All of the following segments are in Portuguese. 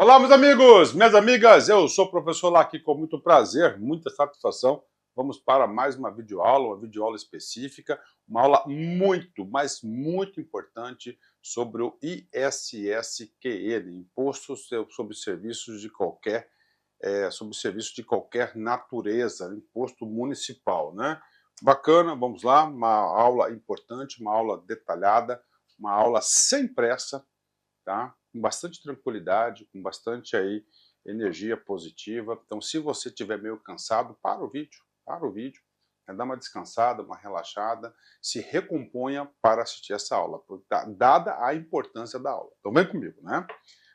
Olá, meus amigos, minhas amigas, eu sou o professor Laqui, com muito prazer, muita satisfação. Vamos para mais uma videoaula específica, uma aula muito, mas muito importante sobre o ISSQN, Imposto sobre Serviços de qualquer natureza, imposto municipal, né? Bacana, vamos lá, uma aula importante, uma aula detalhada, uma aula sem pressa, tá? Com bastante tranquilidade, com bastante aí energia positiva. Então, se você estiver meio cansado, para o vídeo, né? Dá uma descansada, uma relaxada, se recomponha para assistir essa aula, dada a importância da aula. Então, vem comigo, né?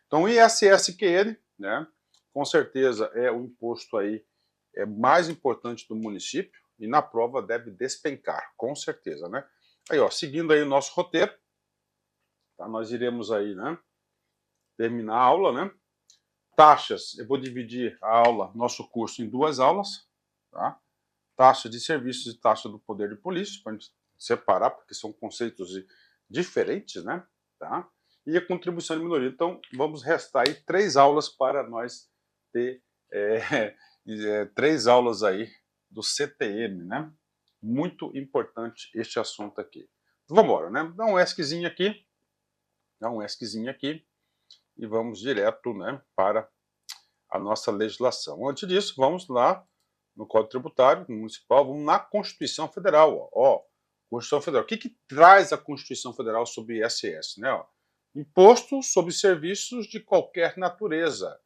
Então, o ISSQN, né? Com certeza é o imposto aí mais importante do município e na prova deve despencar, com certeza, né? Aí, ó, seguindo aí o nosso roteiro, tá? Nós iremos aí, né? Terminar a aula, né? Taxas, eu vou dividir a aula, nosso curso, em duas aulas, tá? Taxa de serviços e taxa do poder de polícia, para a gente separar, porque são conceitos diferentes, né? Tá? E a contribuição de minoria. Então, vamos restar aí 3 aulas para nós ter 3 aulas aí do CTM, né? Muito importante este assunto aqui. Vamos embora, né? Dá um ESCzinho aqui, e vamos direto, né, para a nossa legislação. Antes disso, vamos lá no Código Tributário Municipal, vamos na Constituição Federal. Ó, Constituição Federal. O que traz a Constituição Federal sobre ISS? Né, ó? Imposto sobre serviços de qualquer natureza.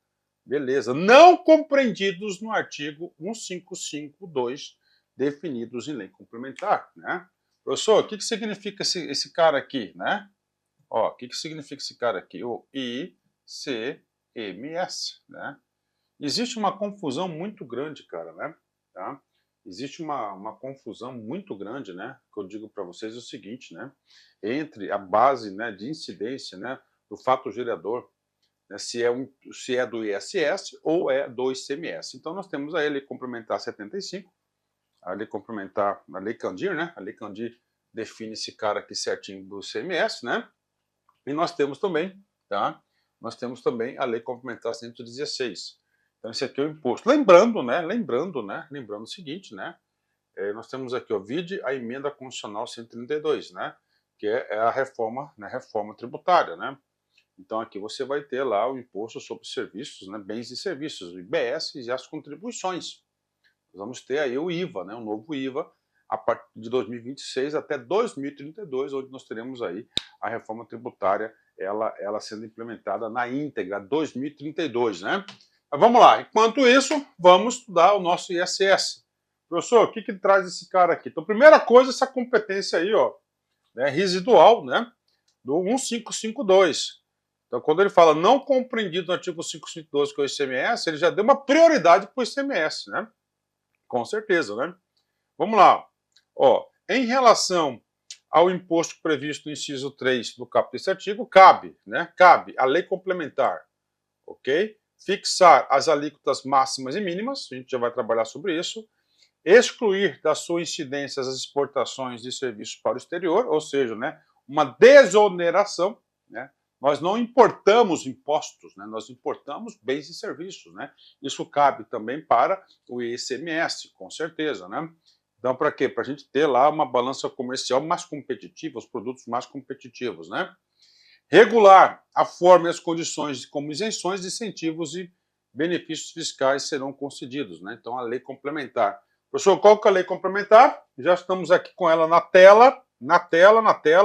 Beleza. Não compreendidos no artigo 1552, definidos em lei complementar. Né? Professor, o que significa esse cara aqui? Né? Ó, o que significa esse cara aqui? O ICMS, né? Existe uma confusão muito grande, cara, né? Tá? Existe uma confusão muito grande, né? Que eu digo para vocês o seguinte, né? Entre a base, né, de incidência, né, do fato gerador, né, se é do ISS ou é do ICMS. Então nós temos a Lei Complementar 75, a Lei Complementar, a Lei Candir, né? A Lei Candir define esse cara aqui certinho do ICMS, né? E nós temos também, tá? Nós temos também a Lei Complementar 116. Então, esse aqui é o imposto. Lembrando o seguinte, né? Nós temos aqui, ó, vide a emenda constitucional 132, né? Que é a reforma, né, reforma tributária, né? Então, aqui você vai ter lá o imposto sobre serviços, né, bens e serviços, o IBS e as contribuições. Nós vamos ter aí o IVA, né, o novo IVA, a partir de 2026 até 2032, onde nós teremos aí a reforma tributária, ela sendo implementada na íntegra, 2032, né? Mas vamos lá, enquanto isso, vamos estudar o nosso ISS. Professor, o que traz esse cara aqui? Então, primeira coisa, essa competência aí, ó, né, residual, né, do 1552. Então, quando ele fala não compreendido no artigo 1552, que é o ICMS, ele já deu uma prioridade para o ICMS, né? Com certeza, né? Vamos lá. Ó, em relação ao imposto previsto no inciso 3 do caput desse artigo, cabe a lei complementar, ok? Fixar as alíquotas máximas e mínimas, a gente já vai trabalhar sobre isso, excluir da sua incidência as exportações de serviços para o exterior, ou seja, né, uma desoneração, né? Nós não importamos impostos, né? Nós importamos bens e serviços, né? Isso cabe também para o ICMS, com certeza, né? Então, para quê? Para a gente ter lá uma balança comercial mais competitiva, os produtos mais competitivos, né? Regular a forma e as condições como isenções, incentivos e benefícios fiscais serão concedidos, né? Então, a lei complementar. Professor, qual que é a lei complementar? Já estamos aqui com ela na tela,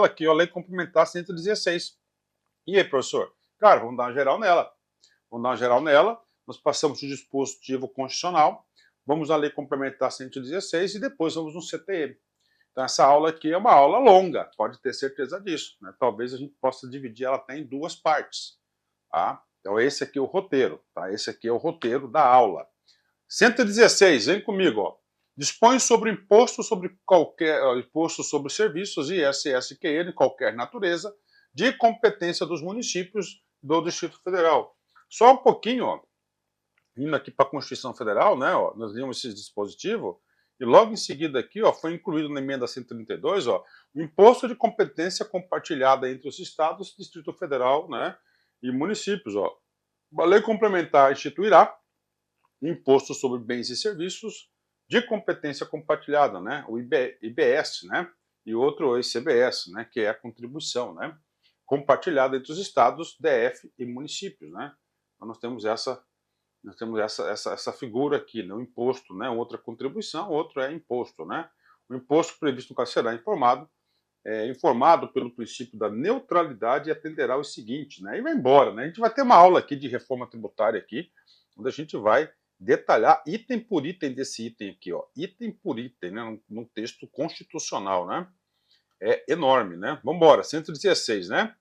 aqui, ó, a lei complementar 116. E aí, professor? Cara, vamos dar uma geral nela. Nós passamos o dispositivo constitucional, vamos à lei complementar 116 e depois vamos no CTM. Então, essa aula aqui é uma aula longa, pode ter certeza disso, né? Talvez a gente possa dividir ela até em 2 partes, tá? Então, esse aqui é o roteiro, tá? Esse aqui é o roteiro da aula. 116, vem comigo, ó. Dispõe sobre imposto sobre serviços, ISSQN, qualquer natureza, de competência dos municípios do Distrito Federal. Só um pouquinho, ó, indo aqui para a Constituição Federal, né, ó, nós vimos esse dispositivo, e logo em seguida aqui, ó, foi incluído na emenda 132, ó, o imposto de competência compartilhada entre os estados, Distrito Federal, né, e municípios, ó. A lei complementar instituirá imposto sobre bens e serviços de competência compartilhada, né? O IBS, né? E outro o ICBS, né? Que é a contribuição, né? Compartilhada entre os estados, DF e municípios, né? Então nós temos essa figura aqui, né? O imposto, né? Outra contribuição, outro é imposto, né? O imposto previsto no caso será informado pelo princípio da neutralidade e atenderá ao seguinte, né? E vai embora, né? A gente vai ter uma aula aqui de reforma tributária aqui, onde a gente vai detalhar item por item desse item aqui, ó, item por item, né? Num texto constitucional, né? É enorme, né? Vamos embora, 116, né?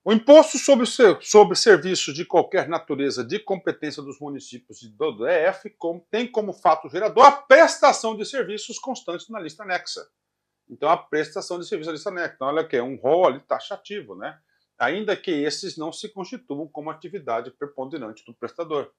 O imposto sobre serviços de qualquer natureza de competência dos municípios e do DF tem como fato gerador a prestação de serviços constantes na lista anexa. Então, a prestação de serviço na lista anexa. Então, olha aqui, é um rol ali taxativo, né? Ainda que esses não se constituam como atividade preponderante do prestador.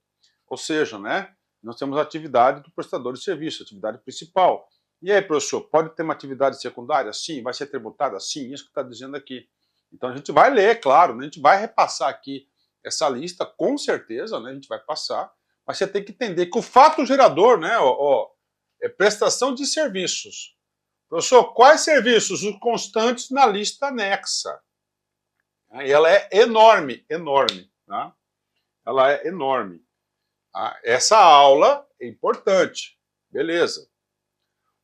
Ou seja, né, nós temos a atividade do prestador de serviço, a atividade principal. E aí, professor, pode ter uma atividade secundária? Sim. Vai ser tributada? Sim. Isso que está dizendo aqui. Então, a gente vai ler, claro, né, a gente vai repassar aqui essa lista, com certeza, né, a gente vai passar, mas você tem que entender que o fato gerador, né, é prestação de serviços. Professor, quais serviços? Os constantes na lista anexa. E ela é enorme, enorme. Tá? Ela é enorme. Essa aula é importante. Beleza.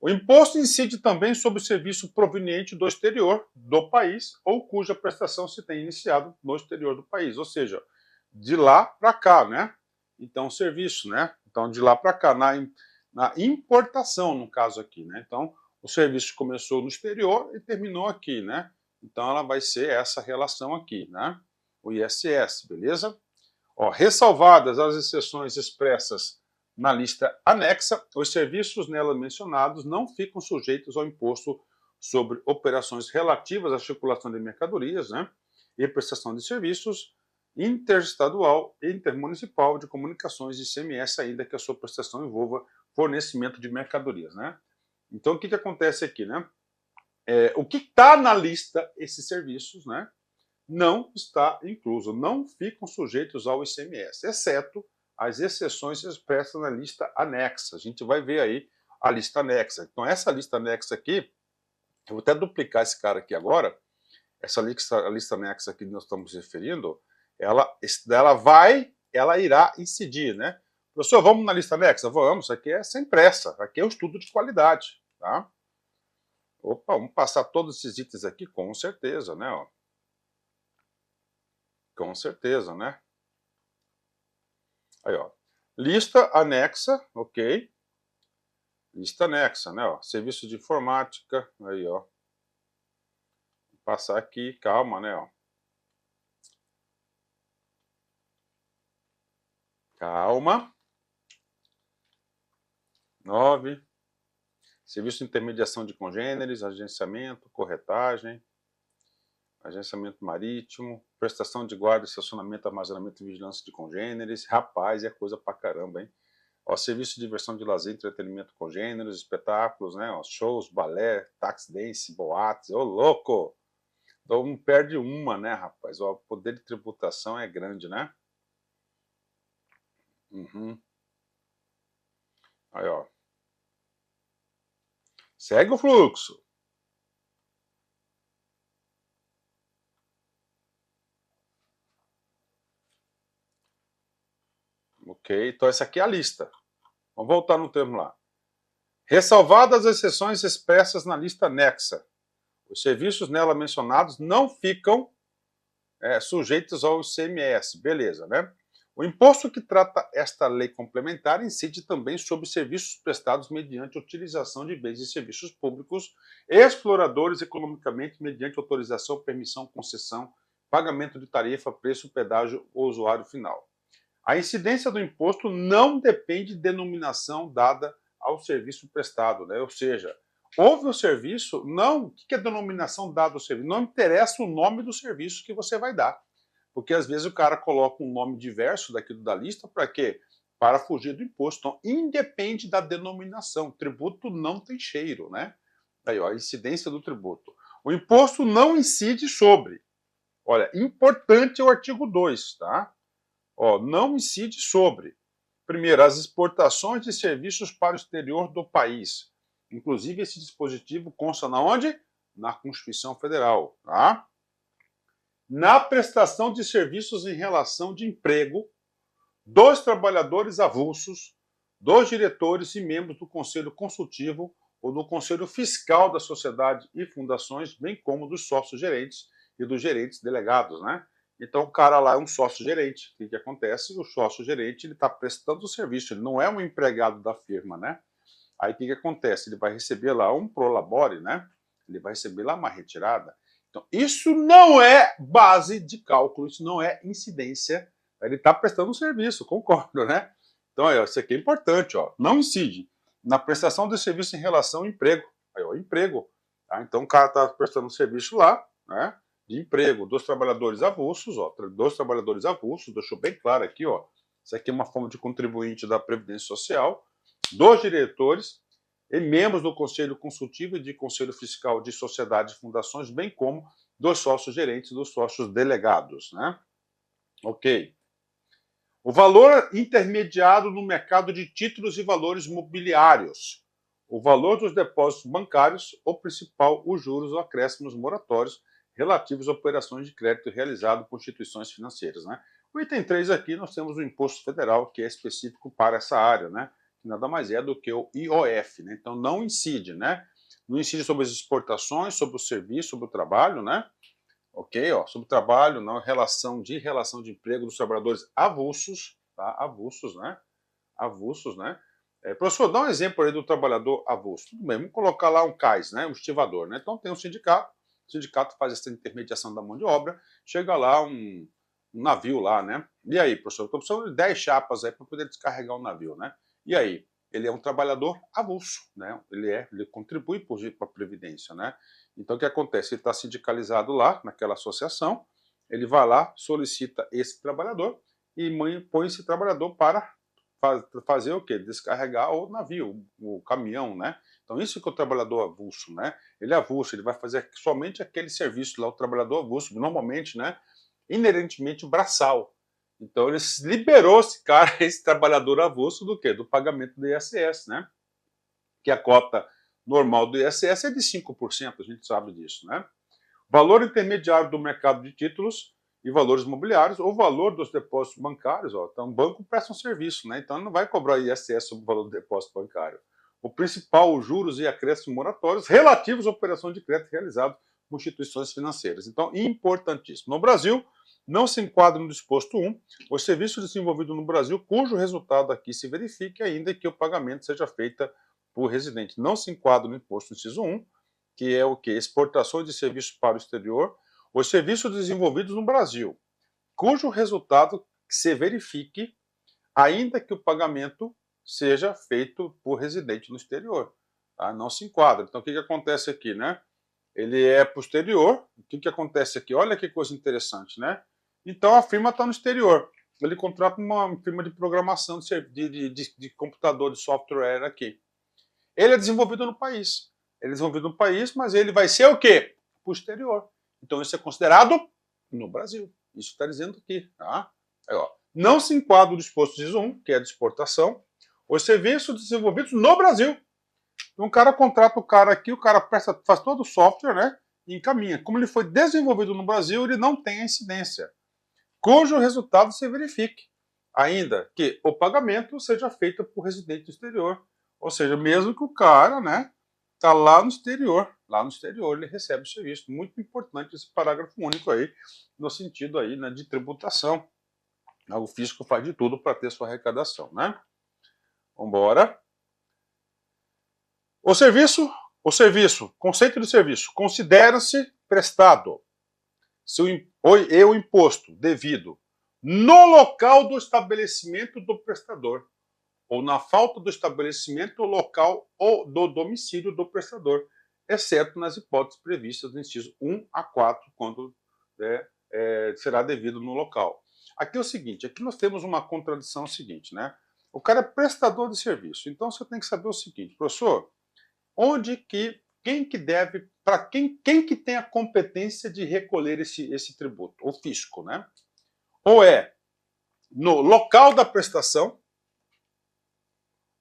O imposto incide também sobre o serviço proveniente do exterior do país ou cuja prestação se tem iniciado no exterior do país. Ou seja, de lá para cá, né? Então, serviço, né? Então, de lá para cá, na importação, no caso aqui, né? Então, o serviço começou no exterior e terminou aqui, né? Então, ela vai ser essa relação aqui, né? O ISS, beleza? Ó, ressalvadas as exceções expressas na lista anexa, os serviços nela mencionados não ficam sujeitos ao imposto sobre operações relativas à circulação de mercadorias, né? E prestação de serviços interestadual e intermunicipal de comunicações de ICMS, ainda que a sua prestação envolva fornecimento de mercadorias, né? Então, o que acontece aqui, né? O que está na lista, esses serviços, né? Não está incluso, não ficam sujeitos ao ICMS, exceto as exceções expressas na lista anexa. A gente vai ver aí a lista anexa. Então, essa lista anexa aqui, eu vou até duplicar esse cara aqui agora, essa lista anexa que nós estamos referindo, ela irá incidir, né? Professor, vamos na lista anexa? Vamos, isso aqui é sem pressa, aqui é um estudo de qualidade, tá? Opa, vamos passar todos esses itens aqui, com certeza, né? Ó. Com certeza, né? Aí, ó. Lista anexa, ok. Lista anexa, né? Ó. Serviço de informática, aí, ó. Vou passar aqui, calma, né? Ó. Calma. 9. Serviço de intermediação de congêneres, agenciamento, corretagem, agenciamento marítimo, prestação de guarda, estacionamento, armazenamento e vigilância de congêneres. Rapaz, é coisa pra caramba, hein? Ó, serviço de diversão de lazer, entretenimento com gêneros, espetáculos, né? Ó, shows, balé, tax dance, boates. Ô, louco! Então, não perde uma, né, rapaz? Ó, o poder de tributação é grande, né? Uhum. Aí, ó. Segue o fluxo. Ok, então essa aqui é a lista. Vamos voltar no termo lá. Ressalvadas as exceções expressas na lista anexa, os serviços nela mencionados não ficam sujeitos ao ICMS. Beleza, né? O imposto que trata esta lei complementar incide também sobre serviços prestados mediante utilização de bens e serviços públicos, exploradores economicamente mediante autorização, permissão, concessão, pagamento de tarifa, preço, pedágio ou usuário final. A incidência do imposto não depende de denominação dada ao serviço prestado, né? Ou seja, houve o serviço, não, o que é denominação dada ao serviço? Não interessa o nome do serviço que você vai dar. Porque às vezes o cara coloca um nome diverso daquilo da lista, para quê? Para fugir do imposto. Então, independe da denominação. Tributo não tem cheiro, né? Aí, ó, a incidência do tributo. O imposto não incide sobre. Olha, importante é o artigo 2, tá? Ó, não incide sobre, primeiro, as exportações de serviços para o exterior do país. Inclusive, esse dispositivo consta na onde? Na Constituição Federal, tá? Na prestação de serviços em relação de emprego dos trabalhadores avulsos, dos diretores e membros do Conselho Consultivo ou do Conselho Fiscal da sociedade e fundações, bem como dos sócios-gerentes e dos gerentes delegados, né? Então, o cara lá é um sócio-gerente. O que acontece? O sócio-gerente está prestando o serviço, ele não é um empregado da firma, né? Aí, o que acontece? Ele vai receber lá um prolabore, né? Ele vai receber lá uma retirada. Então, isso não é base de cálculo, isso não é incidência. Ele está prestando um serviço, concordo, né? Então, aí, ó, isso aqui é importante, ó. Não incide na prestação de serviço em relação ao emprego. Aí, ó, emprego. Tá? Então, o cara está prestando um serviço lá, né? De emprego dos trabalhadores avulsos, ó, dos trabalhadores avulsos, deixou bem claro aqui, ó. Isso aqui é uma forma de contribuinte da Previdência Social, dos diretores e membros do Conselho Consultivo e de Conselho Fiscal de Sociedades e Fundações, bem como dos sócios gerentes e dos sócios delegados, né? Ok. O valor intermediado no mercado de títulos e valores mobiliários. O valor dos depósitos bancários, o principal, os juros ou acréscimos moratórios relativos a operações de crédito realizado por instituições financeiras, né? O item 3 aqui nós temos o imposto federal, que é específico para essa área, né? Que nada mais é do que o IOF, né? Então não incide, né? Não incide sobre as exportações, sobre o serviço, sobre o trabalho, né? Ok? Ó, sobre o trabalho, não, relação de emprego dos trabalhadores avulsos, tá? Avulsos, né? Avulsos, né? Professor, dá um exemplo aí do trabalhador avulso. Tudo bem, vamos colocar lá um CAIS, né? Um estivador, né? Então tem um sindicato, o sindicato faz essa intermediação da mão de obra, chega lá um navio lá, né? E aí, professor, estou precisando de 10 chapas aí para poder descarregar o navio, né? E aí? Ele é um trabalhador avulso, né? Ele contribui para a Previdência, né? Então, o que acontece? Ele está sindicalizado lá, naquela associação, ele vai lá, solicita esse trabalhador e põe esse trabalhador para fazer o quê? Descarregar o navio, o caminhão, né? Então, isso que é o trabalhador avulso, né? Ele é avulso, ele vai fazer somente aquele serviço lá, o trabalhador avulso, normalmente, né? Inerentemente braçal. Então, ele liberou esse cara, esse trabalhador avulso, do quê? Do pagamento do ISS, né? Que a cota normal do ISS é de 5%, a gente sabe disso, né? Valor intermediário do mercado de títulos e valores imobiliários, ou valor dos depósitos bancários, ó. Então, o banco presta um serviço, né? Então, não vai cobrar ISS sobre o valor do depósito bancário. O principal, os juros e acréscimos moratórios relativos à operação de crédito realizado por instituições financeiras. Então, importantíssimo. No Brasil, não se enquadra no disposto 1 o serviço desenvolvido no Brasil, cujo resultado aqui se verifique, ainda que o pagamento seja feito por residente. Não se enquadra no imposto inciso 1, que é o que? Exportações de serviços para o exterior, os serviços desenvolvidos no Brasil, cujo resultado se verifique, ainda que o pagamento seja feito por residente no exterior. Tá? Não se enquadra. Então, o que acontece aqui, né? Ele é posterior. O que acontece aqui? Olha que coisa interessante, né? Então, a firma está no exterior. Ele contrata uma firma de programação de computador, de software aqui. Ele é desenvolvido no país. Ele é desenvolvido no país, mas ele vai ser o quê? Posterior. Então, isso é considerado no Brasil. Isso está dizendo aqui. Tá? Aí, ó. Não se enquadra o disposto inciso 1, que é de exportação, os serviços desenvolvidos no Brasil. Então, o cara contrata o cara aqui, o cara faz todo o software, né? E encaminha. Como ele foi desenvolvido no Brasil, ele não tem a incidência, cujo resultado se verifique, ainda que o pagamento seja feito por residente do exterior. Ou seja, mesmo que o cara, né, está lá no exterior ele recebe o serviço. Muito importante esse parágrafo único aí, no sentido aí, né, de tributação. O fisco faz de tudo para ter sua arrecadação, né? Vamos embora. O serviço, conceito de serviço, considera-se prestado se o imposto devido no local do estabelecimento do prestador, ou na falta do estabelecimento local ou do domicílio do prestador, exceto nas hipóteses previstas no inciso 1 a 4, quando será devido no local. Aqui é o seguinte, aqui nós temos uma contradição seguinte, né? O cara é prestador de serviço, então você tem que saber o seguinte, professor, quem que deve, para quem que tem a competência de recolher esse tributo? O fisco, né? Ou é no local da prestação,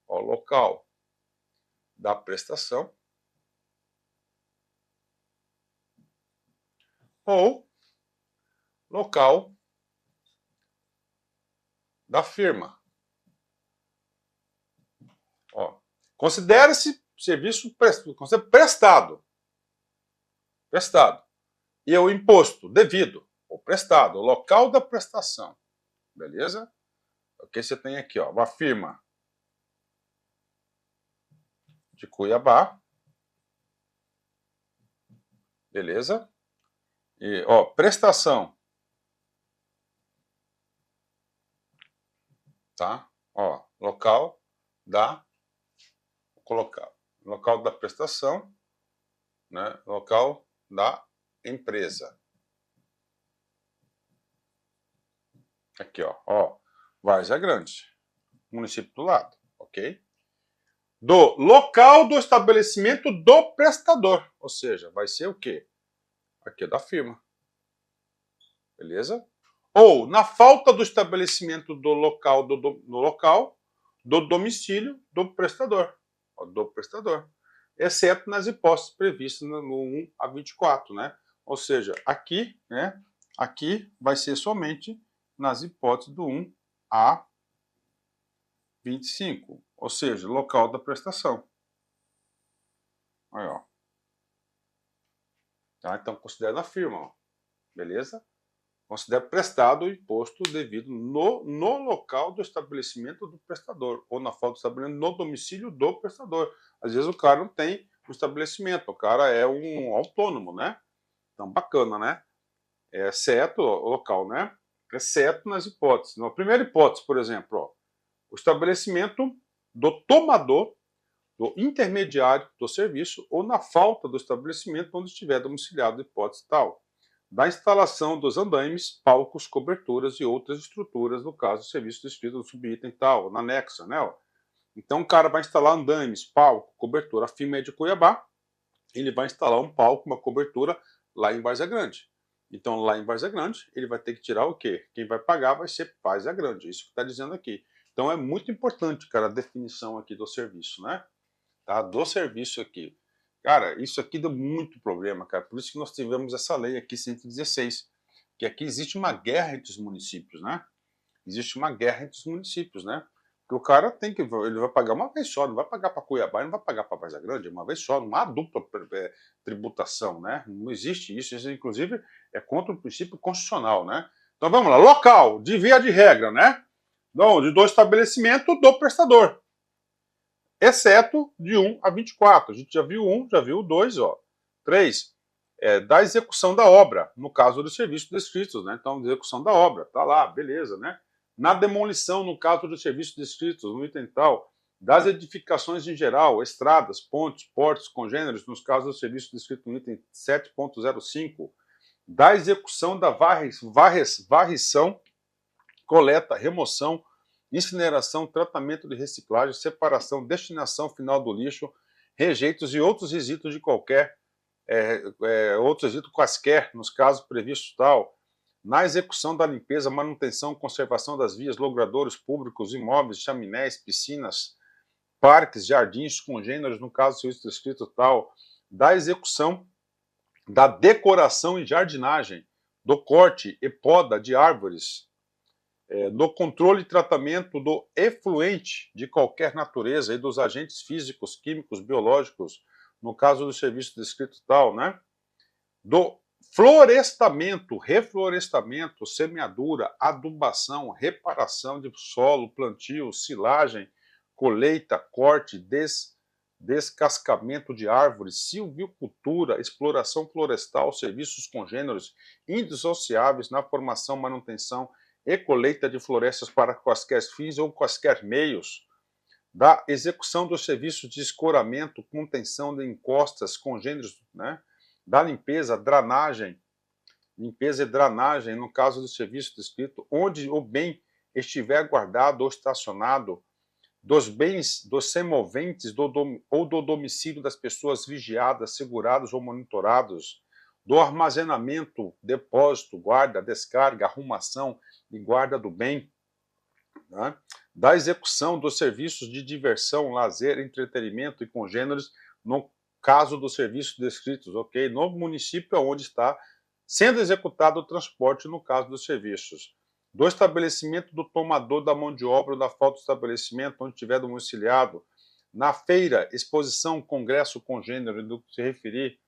ó, local da prestação, ou local da firma. Considere-se serviço prestado. Prestado. E o imposto devido, ou prestado, o local da prestação. Beleza? O que você tem aqui, ó, uma firma de Cuiabá. Beleza? E, ó, prestação. Tá? Ó, local da, vou colocar, local da prestação, né? Local da empresa. Aqui, ó, Várzea Grande, município do lado, ok? Do local do estabelecimento do prestador, ou seja, vai ser o quê? Aqui da firma, beleza? Ou na falta do estabelecimento do local do domicílio do prestador, exceto nas hipóteses previstas no 1 a 24, né? Ou seja, aqui, né? Aqui vai ser somente nas hipóteses do 1 a 25, ou seja, local da prestação. Aí, ó. Tá? Então, considera a firma, ó. Beleza? Considera prestado o imposto devido no local do estabelecimento do prestador, ou na falta do estabelecimento no domicílio do prestador. Às vezes o cara não tem um estabelecimento, o cara é um autônomo, né? Então, bacana, né? Exceto o local, né? Exceto nas hipóteses. Na primeira hipótese, por exemplo, ó, o estabelecimento do tomador, do intermediário do serviço, ou na falta do estabelecimento onde estiver domiciliado, hipótese tal, da instalação dos andaimes, palcos, coberturas e outras estruturas, no caso do serviço descrito no subitem tal, na anexa, né? Ó. Então o cara vai instalar andaimes, palco, cobertura. A firma é de Cuiabá, ele vai instalar um palco, uma cobertura lá em Várzea Grande. Então lá em Várzea Grande, ele vai ter que tirar o quê? Quem vai pagar vai ser Várzea Grande, isso que está dizendo aqui. Então é muito importante, cara, a definição aqui do serviço, né? Tá? Do serviço aqui. Cara, isso aqui deu muito problema, cara. Por isso que nós tivemos essa lei aqui, 116, que aqui existe uma guerra entre os municípios, né? Existe uma guerra entre os municípios, né? Porque o cara tem que, ele vai pagar uma vez só, não vai pagar para Cuiabá, não vai pagar para Várzea Grande, uma vez só, não há dupla tributação, né? Não existe isso, isso inclusive é contra o princípio constitucional, né? Então vamos lá, local, de via de regra, né? Do estabelecimento do prestador, exceto de 1 a 24. A gente já viu 1, já viu o 2, ó. 3, da execução da obra, no caso dos serviços descritos, né? Então, execução da obra, tá lá, beleza, né? Na demolição, no caso dos serviços descritos, no item tal, das edificações em geral, estradas, pontes, portos, congêneros, nos casos do serviço descrito no item 7.05, da execução da varrição, coleta, remoção, incineração, tratamento de reciclagem, separação, destinação final do lixo, rejeitos e outros resíduos de qualquer, outros resíduos quaisquer, nos casos previstos tal, na execução da limpeza, manutenção, conservação das vias, logradouros públicos, imóveis, chaminés, piscinas, parques, jardins, congêneros, no caso do serviço descrito tal, da execução da decoração e jardinagem, do corte e poda de árvores, do controle e tratamento do efluente de qualquer natureza e dos agentes físicos, químicos, biológicos, no caso do serviço descrito tal, né? Do florestamento, reflorestamento, semeadura, adubação, reparação de solo, plantio, silagem, colheita, corte, descascamento de árvores, silvicultura, exploração florestal, serviços congêneros indissociáveis na formação, manutenção e colheita de florestas para quaisquer fins ou quaisquer meios, da execução dos serviços de escoramento, contenção de encostas, congêneros, né? Da limpeza, limpeza e drenagem, no caso do serviço descrito, onde o bem estiver guardado ou estacionado, dos bens, dos semoventes ou do domicílio das pessoas vigiadas, segurados ou monitorados, do armazenamento, depósito, guarda, descarga, arrumação e guarda do bem, né, da execução dos serviços de diversão, lazer, entretenimento e congêneres, no caso dos serviços descritos, ok? No município onde está sendo executado o transporte, no caso dos serviços. Do estabelecimento do tomador da mão de obra ou da falta de estabelecimento onde tiver domiciliado, na feira, exposição, congresso, congênero, do que se referir,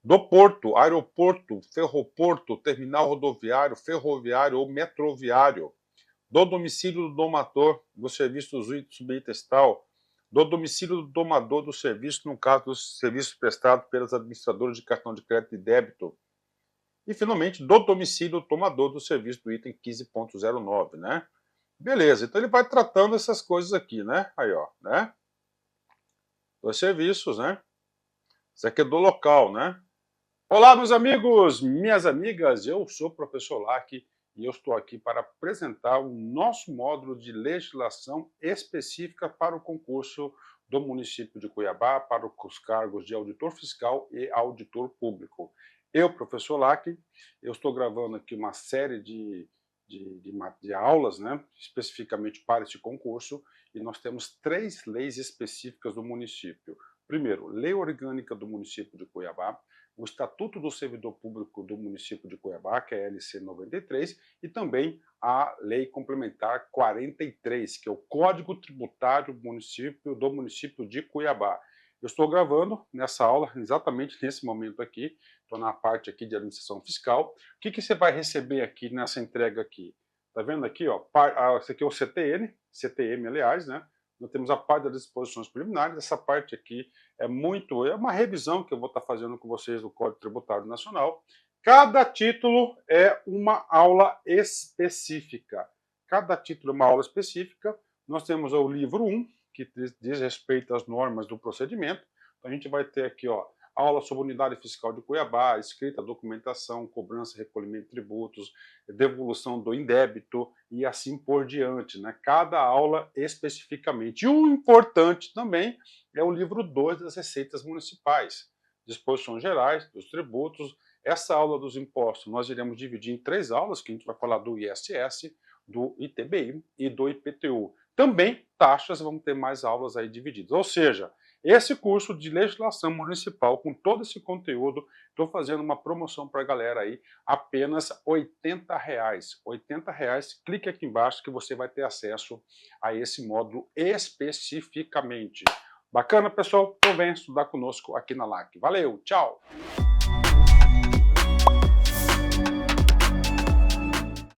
do porto, aeroporto, ferroporto, terminal rodoviário, ferroviário ou metroviário, do domicílio do domador do serviço subites tal, do domicílio do domador do serviço, no caso dos serviços prestados pelas administradoras de cartão de crédito e débito, e, finalmente, do domicílio do tomador do serviço do item 15.09, né? Beleza, então ele vai tratando essas coisas aqui, né? Aí, ó, né? Dos serviços, né? Isso aqui é do local, né? Olá, meus amigos, minhas amigas, eu sou o professor Lac e eu estou aqui para apresentar o nosso módulo de legislação específica para o concurso do município de Cuiabá, para os cargos de auditor fiscal e auditor público. Eu, professor Lac, eu estou gravando aqui uma série de aulas, né, especificamente para este concurso, e nós temos 3 leis específicas do município. Primeiro, Lei Orgânica do município de Cuiabá, o Estatuto do Servidor Público do município de Cuiabá, que é a LC 93, e também a Lei Complementar 43, que é o Código Tributário do município de Cuiabá. Eu estou gravando nessa aula, exatamente nesse momento aqui, estou na parte aqui de administração fiscal. O que você vai receber aqui nessa entrega aqui? Tá vendo aqui, ó? Esse aqui é o CTM, aliás, né? Nós temos a parte das disposições preliminares, essa parte aqui é uma revisão que eu vou estar fazendo com vocês do Código Tributário Nacional. Cada título é uma aula específica. Cada título é uma aula específica. Nós temos o livro 1, que diz respeito às normas do procedimento. Então a gente vai ter aqui, ó, aula sobre unidade fiscal de Cuiabá, escrita, documentação, cobrança, recolhimento de tributos, devolução do indébito e assim por diante, né? Cada aula especificamente. E o importante também é o livro 2 das receitas municipais, disposições gerais dos tributos. Essa aula dos impostos nós iremos dividir em 3 aulas, que a gente vai falar do ISS, do ITBI e do IPTU. Também taxas, vamos ter mais aulas aí divididas. Ou seja, esse curso de legislação municipal, com todo esse conteúdo, estou fazendo uma promoção para a galera aí, apenas R$ 80. R$ 80, clique aqui embaixo que você vai ter acesso a esse módulo especificamente. Bacana, pessoal? Então vem estudar conosco aqui na LAC. Valeu, tchau!